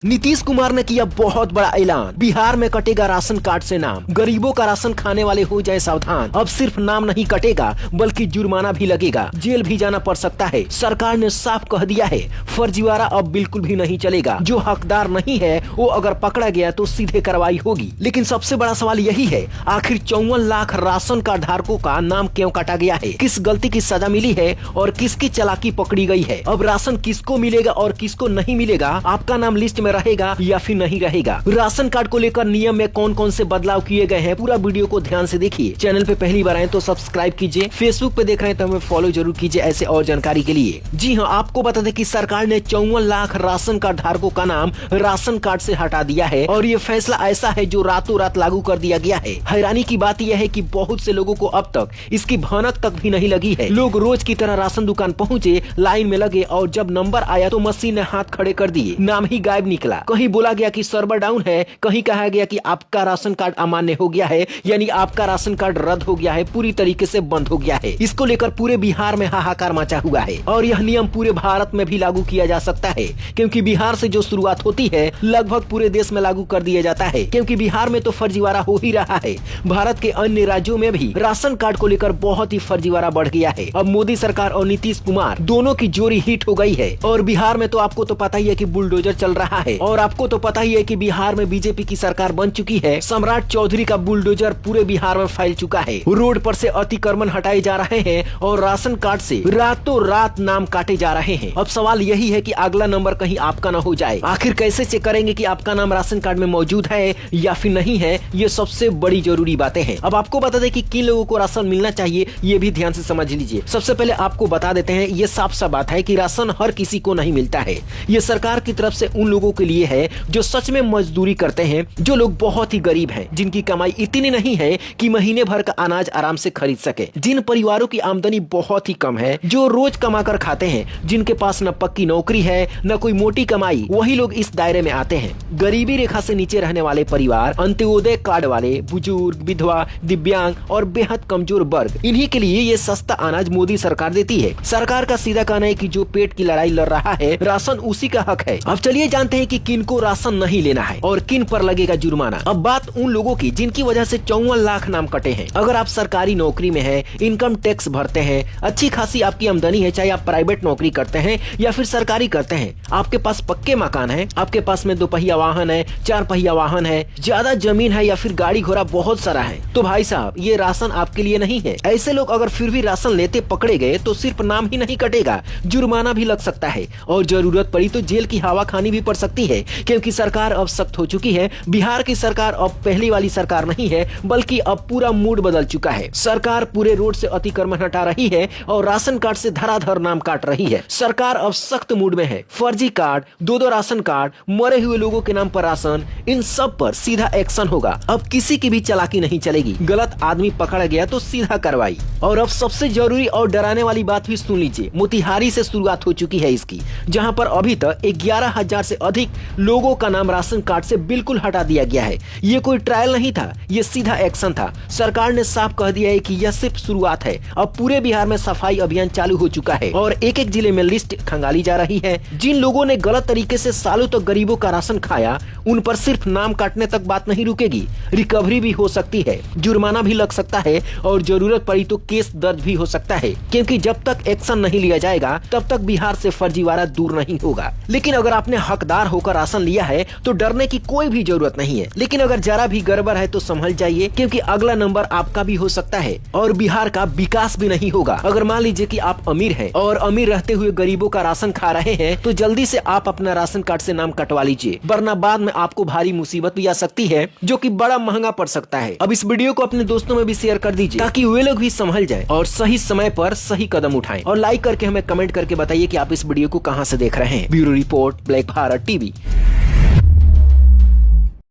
नीतीश कुमार ने किया बहुत बड़ा ऐलान। बिहार में कटेगा राशन कार्ड से नाम। गरीबों का राशन खाने वाले हो जाए सावधान। अब सिर्फ नाम नहीं कटेगा बल्कि जुर्माना भी लगेगा, जेल भी जाना पड़ सकता है। सरकार ने साफ कह दिया है, फर्जीवाड़ा अब बिल्कुल भी नहीं चलेगा। जो हकदार नहीं है वो अगर पकड़ा गया तो सीधे कार्रवाई होगी। लेकिन सबसे बड़ा सवाल यही है, आखिर 54 लाख राशन कार्ड धारकों का नाम क्यों काटा गया है? किस गलती की सजा मिली है और किसकी चालाकी पकड़ी गई है? अब राशन किसको मिलेगा और किसको नहीं मिलेगा? आपका नाम लिस्ट में रहेगा या फिर नहीं रहेगा? राशन कार्ड को लेकर नियम में कौन कौन से बदलाव किए गए हैं, पूरा वीडियो को ध्यान से देखिए। चैनल पे पहली बार आए तो सब्सक्राइब कीजिए, फेसबुक पे देख रहे हैं तो हमें फॉलो जरूर कीजिए ऐसे और जानकारी के लिए। जी हाँ, आपको बता दें कि सरकार ने 54 लाख राशन कार्ड धारकों का नाम राशन कार्ड से हटा दिया है और ये फैसला ऐसा है जो रातों रात लागू कर दिया गया है। हैरानी की बात यह है कि बहुत से लोगों को अब तक इसकी भनक तक भी नहीं लगी है। लोग रोज की तरह राशन दुकान पहुँचे, लाइन में लगे और जब नंबर आया तो मशीन ने हाथ खड़े कर दिए, नाम ही गायब निकला। कहीं बोला गया कि सर्वर डाउन है, कहीं कहा गया कि आपका राशन कार्ड अमान्य हो गया है, यानी आपका राशन कार्ड रद्द हो गया है, पूरी तरीके से बंद हो गया है। इसको लेकर पूरे बिहार में हाहाकार मचा हुआ है और यह नियम पूरे भारत में भी लागू किया जा सकता है, क्योंकि बिहार से जो शुरुआत होती है लगभग पूरे देश में लागू कर दिया जाता है, क्योंकि बिहार में तो फर्जीवाड़ा हो ही रहा है। भारत के अन्य राज्यों में भी राशन कार्ड को लेकर बहुत ही फर्जीवाड़ा बढ़ गया है। अब मोदी सरकार और नीतीश कुमार दोनों की जोड़ी हिट हो गई है और बिहार में तो आपको तो पता ही है कि बुलडोजर चल रहा है और आपको तो पता ही है कि बिहार में बीजेपी की सरकार बन चुकी है। सम्राट चौधरी का बुलडोजर पूरे बिहार में फैल चुका है। रोड पर से अतिक्रमण हटाए जा रहे हैं और राशन कार्ड से रातों रात नाम काटे जा रहे हैं। अब सवाल यही है कि अगला नंबर कहीं आपका न हो जाए। आखिर कैसे चेक करेंगे कि आपका नाम राशन कार्ड में मौजूद है या फिर नहीं है? ये सबसे बड़ी जरूरी बातें हैं। अब आपको बता दें कि किन लोगों को राशन मिलना चाहिए, ये भी ध्यान से समझ लीजिए। सबसे पहले आपको बता देते हैं, ये साफ सा बात है कि राशन हर किसी को नहीं मिलता है। ये सरकार की तरफ से उन लोगों के लिए है जो सच में मजदूरी करते हैं, जो लोग बहुत ही गरीब हैं, जिनकी कमाई इतनी नहीं है कि महीने भर का अनाज आराम से खरीद सके, जिन परिवारों की आमदनी बहुत ही कम है, जो रोज कमा कर खाते हैं, जिनके पास न पक्की नौकरी है न कोई मोटी कमाई, वही लोग इस दायरे में आते हैं। गरीबी रेखा से नीचे रहने वाले परिवार, अंत्योदय कार्ड वाले, बुजुर्ग, विधवा, दिव्यांग और बेहद कमजोर वर्ग, इन्हीं के लिए ये सस्ता अनाज मोदी सरकार देती है। सरकार का सीधा कहना है कि जो पेट की लड़ाई लड़ रहा है, राशन उसी का हक है। अब चलिए जानते हैं कि किनको राशन नहीं लेना है और किन पर लगेगा जुर्माना। अब बात उन लोगों की जिनकी वजह से 54 लाख नाम कटे हैं। अगर आप सरकारी नौकरी में हैं, इनकम टैक्स भरते हैं, अच्छी खासी आपकी आमदनी है, चाहे आप प्राइवेट नौकरी करते हैं या फिर सरकारी करते हैं, आपके पास पक्के मकान है, आपके पास में 2 पहिया वाहन है, 4 पहिया वाहन है, ज्यादा जमीन है या फिर गाड़ी घोड़ा बहुत सारा है, तो भाई साहब ये राशन आपके लिए नहीं है। ऐसे लोग अगर फिर भी राशन लेते पकड़े गए तो सिर्फ नाम ही नहीं कटेगा, जुर्माना भी लग सकता है और जरूरत पड़ी तो जेल की हवा खानी भी पड़ सकती है, क्योंकि सरकार अब सख्त हो चुकी है। बिहार की सरकार अब पहली वाली सरकार नहीं है, बल्कि अब पूरा मूड बदल चुका है। सरकार पूरे रोड से अतिक्रमण हटा रही है और राशन कार्ड से धराधर नाम काट रही है। सरकार अब सख्त मूड में है। फर्जी कार्ड, 2 राशन कार्ड, मरे हुए लोगों के नाम पर राशन, इन सब पर सीधा एक्शन होगा। अब किसी की भी चालाकी नहीं चलेगी। गलत आदमी पकड़ा गया तो सीधा कार्रवाई। और अब सबसे जरूरी और डराने वाली बात भी सुन लीजिए। मोतिहारी से शुरुआत हो चुकी है इसकी, जहाँ पर अभी तक 11,000 से अधिक लोगों का नाम राशन कार्ड से बिल्कुल हटा दिया गया है। ये कोई ट्रायल नहीं था, ये सीधा एक्शन था। सरकार ने साफ कह दिया है कि यह सिर्फ शुरुआत है। अब पूरे बिहार में सफाई अभियान चालू हो चुका है और एक-एक जिले में लिस्ट खंगाली जा रही है। जिन लोगों ने गलत तरीके से सालों तक गरीबों का राशन खाया, उन पर सिर्फ नाम काटने तक बात नहीं रुकेगी, रिकवरी भी हो सकती है, जुर्माना भी लग सकता है और जरूरत पड़ी तो केस दर्ज भी हो सकता है, क्योंकि जब तक एक्शन नहीं लिया जाएगा तब तक बिहार से फर्जीवाड़ा दूर नहीं होगा। लेकिन अगर आपने हकदार होकर राशन लिया है तो डरने की कोई भी जरूरत नहीं है। लेकिन अगर जरा भी गड़बड़ है तो संभल जाइए, क्योंकि अगला नंबर आपका भी हो सकता है और बिहार का विकास भी नहीं होगा। अगर मान लीजिए कि आप अमीर हैं और अमीर रहते हुए गरीबों का राशन खा रहे हैं, तो जल्दी से आप अपना राशन कार्ड से नाम कटवा लीजिए, वरना बाद में आपको भारी मुसीबत भी आ सकती है, जो कि बड़ा महंगा पड़ सकता है। अब इस वीडियो को अपने दोस्तों में भी शेयर कर दीजिए, ताकि वे लोग भी संभल जाए और सही समय पर सही कदम उठाएं। और लाइक करके हमें कमेंट करके बताइए कि आप इस वीडियो को कहां से देख रहे हैं। Bureau report, black Bharat TV.